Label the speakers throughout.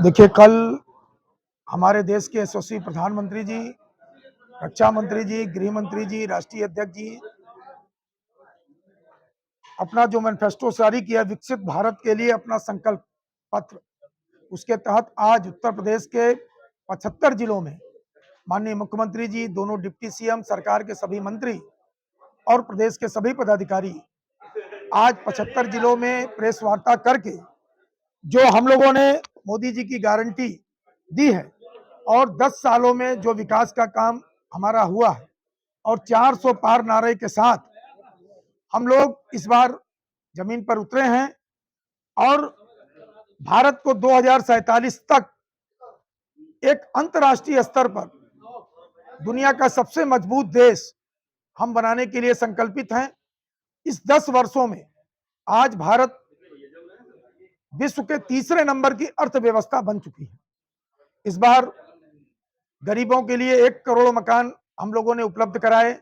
Speaker 1: देखिए, कल हमारे देश के यशस्वी प्रधानमंत्री जी, रक्षा मंत्री जी, गृह मंत्री जी, राष्ट्रीय अध्यक्ष जी अपना जो मैनिफेस्टो जारी किया विकसित भारत के लिए अपना संकल्प पत्र, उसके तहत आज उत्तर प्रदेश के 75 जिलों में माननीय मुख्यमंत्री जी, दोनों डिप्टी सीएम, सरकार के सभी मंत्री और प्रदेश के सभी पदाधिकारी आज 75 जिलों में प्रेस वार्ता करके जो हम लोगों ने मोदी जी की गारंटी दी है और 10 सालों में जो विकास का काम हमारा हुआ है और 400 पार नारे के साथ हम लोग इस बार जमीन पर उतरे हैं और भारत को 2047 तक एक अंतर्राष्ट्रीय स्तर पर दुनिया का सबसे मजबूत देश हम बनाने के लिए संकल्पित हैं। इस 10 वर्षों में आज भारत विश्व के तीसरे नंबर की अर्थव्यवस्था बन चुकी है। इस बार गरीबों के लिए 1 करोड़ मकान हम लोगों ने उपलब्ध कराए।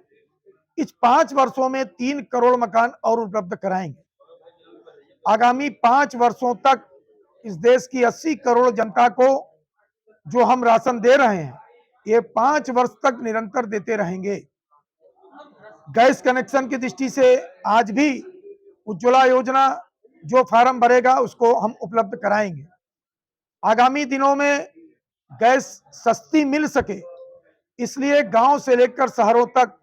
Speaker 1: इस 5 वर्षों में 3 करोड़ मकान और उपलब्ध कराएंगे। आगामी 5 वर्षों तक इस देश की 80 करोड़ जनता को जो हम राशन दे रहे हैं, ये 5 वर्ष तक निरंतर देते रहेंगे। गैस कनेक्शन की दृष्टि से आज भी उज्ज्वला योजना जो फार्म भरेगा उसको हम उपलब्ध कराएंगे। आगामी दिनों में गैस सस्ती मिल सके, इसलिए गांव से लेकर शहरों तक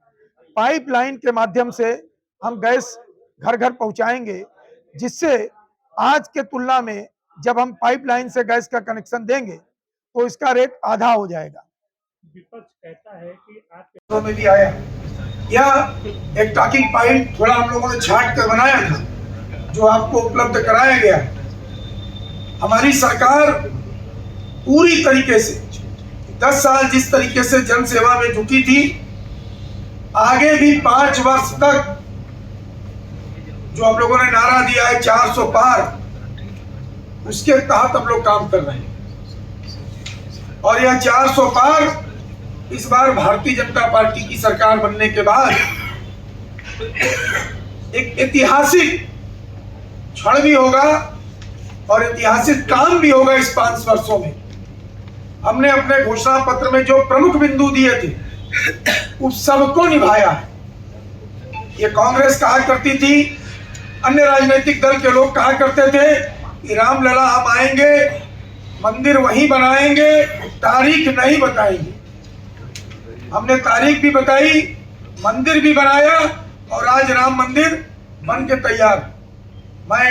Speaker 1: पाइपलाइन के माध्यम से हम गैस घर घर पहुंचाएंगे, जिससे आज के तुलना में जब हम पाइपलाइन से गैस का कनेक्शन देंगे तो इसका रेट आधा हो जाएगा।
Speaker 2: विपक्ष कहता है कि
Speaker 1: आज में भी आया यह एक टॉकिंग पॉइंट थोड़ा हम लोगों ने छांट कर बनाया था, जो आपको उपलब्ध कराया गया। हमारी सरकार पूरी तरीके से 10 साल जिस तरीके से जन सेवा में जुटी थी, आगे भी 5 वर्ष तक जो हम लोगों ने नारा दिया है 400 पार, उसके तहत हम लोग काम कर रहे हैं। और यह 400 पार इस बार भारतीय जनता पार्टी की सरकार बनने के बाद एक ऐतिहासिक क्षण भी होगा और ऐतिहासिक काम भी होगा। इस 5 वर्षों में हमने अपने घोषणा पत्र में जो प्रमुख बिंदु दिए थे उस सबको निभाया है। ये कांग्रेस कहा करती थी, अन्य राजनीतिक दल के लोग कहा करते थे कि रामलला हम आएंगे, मंदिर वहीं बनाएंगे, तारीख नहीं बताएंगे। हमने तारीख भी बताई, मंदिर भी बनाया और आज राम मंदिर बन के तैयार। मैं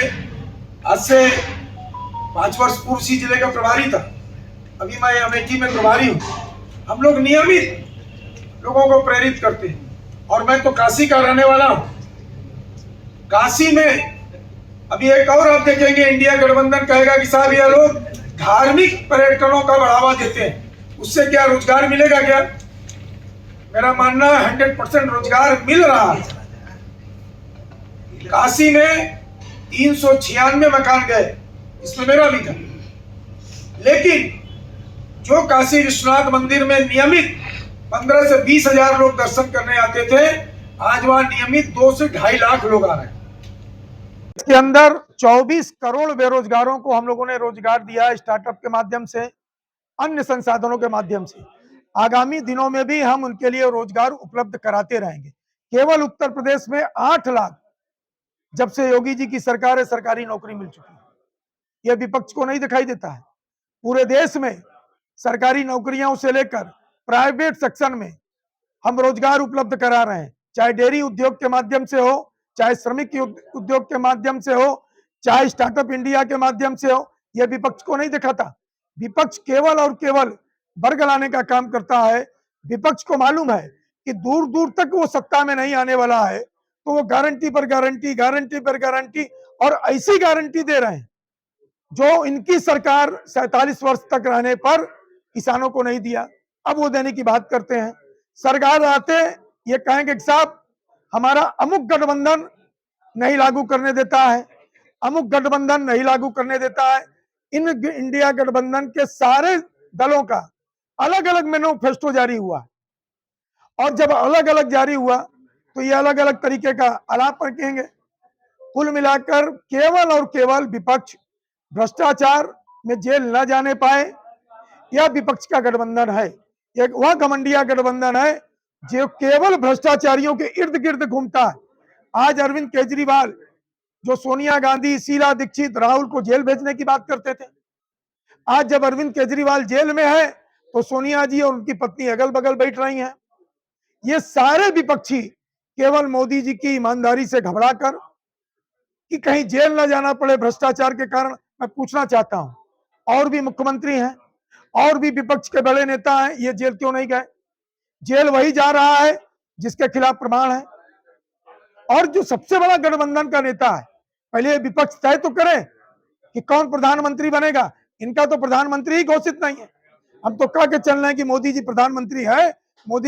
Speaker 1: आज से 5 वर्ष पूर्व सी जिले का प्रभारी था, अभी मैं अमेठी में प्रभारी हूँ। हम लोग नियमित लोगों को प्रेरित करते हैं और मैं तो काशी का रहने वाला हूँ। काशी में अभी एक और आप देखेंगे, इंडिया गठबंधन कहेगा कि साहब ये लोग धार्मिक पर्यटनों का बढ़ावा देते हैं, उससे क्या रोजगार मिलेगा क्या? मेरा मानना 100% रोजगार मिल रहा है। काशी में 396 मकान गए, इसमें मेरा भी था। लेकिन जो काशी विश्वनाथ मंदिर में नियमित 15 से 20 हजार लोग दर्शन करने आते थे, आज वहां नियमित 2 से 2.5 लाख लोग आ रहे हैं। इसके अंदर 24 करोड़ बेरोजगारों को हम लोगों ने रोजगार दिया, स्टार्टअप के माध्यम से, अन्य संसाधनों के माध्यम से। आगामी दिनों में भी हम उनके लिए रोजगार उपलब्ध कराते रहेंगे। केवल उत्तर प्रदेश में 8 लाख जब से योगी जी की सरकार है सरकारी नौकरी मिल चुकी है। यह विपक्ष को नहीं दिखाई देता है। पूरे देश में सरकारी नौकरियों से लेकर प्राइवेट सेक्शन में हम रोजगार उपलब्ध करा रहे हैं, चाहे डेयरी उद्योग के माध्यम से हो, चाहे श्रमिक उद्योग के माध्यम से हो, चाहे स्टार्टअप इंडिया के माध्यम से हो। यह विपक्ष को नहीं दिखाता। विपक्ष केवल और केवल वर्ग लाने का काम करता है। विपक्ष को मालूम है कि दूर दूर तक वो सत्ता में नहीं आने वाला है, तो वो गारंटी पर गारंटी, गारंटी पर गारंटी और ऐसी गारंटी दे रहे हैं जो इनकी सरकार 47 वर्ष तक रहने पर किसानों को नहीं दिया। अब वो देने की बात करते हैं। सरकार आते ये कहेंगे कि साहब हमारा अमुक गठबंधन नहीं लागू करने देता है, अमुक गठबंधन नहीं लागू करने देता है। इन इंडिया गठबंधन के सारे दलों का अलग अलग मैनिफेस्टो जारी हुआ, और जब अलग अलग जारी हुआ तो ये अलग अलग तरीके का आलाप रखेंगे। कुल मिलाकर केवल और केवल विपक्ष भ्रष्टाचार, में जेल न जाने पाए, यह विपक्ष का गठबंधन है। एक वह घमंडिया गठबंधन है जो केवल भ्रष्टाचारियों के इर्द गिर्द घूमता है। आज अरविंद केजरीवाल जो सोनिया गांधी, शीला दीक्षित, राहुल को जेल भेजने की बात करते थे, आज जब अरविंद केजरीवाल जेल में है तो सोनिया जी और उनकी पत्नी अगल बगल बैठ रही हैं। ये सारे विपक्षी केवल मोदी जी की ईमानदारी से घबराकर कि कहीं जेल न जाना पड़े भ्रष्टाचार के कारण। मैं पूछना चाहता हूं, और भी मुख्यमंत्री हैं और भी विपक्ष के बड़े नेता हैं, ये जेल क्यों नहीं गए? जेल वही जा रहा है जिसके खिलाफ प्रमाण है। और जो सबसे बड़ा गठबंधन का नेता है, पहले विपक्ष तय तो करे कि कौन प्रधानमंत्री बनेगा। इनका तो प्रधानमंत्री ही घोषित नहीं है। हम तो कह के चल रहे हैं कि मोदी जी प्रधानमंत्री है,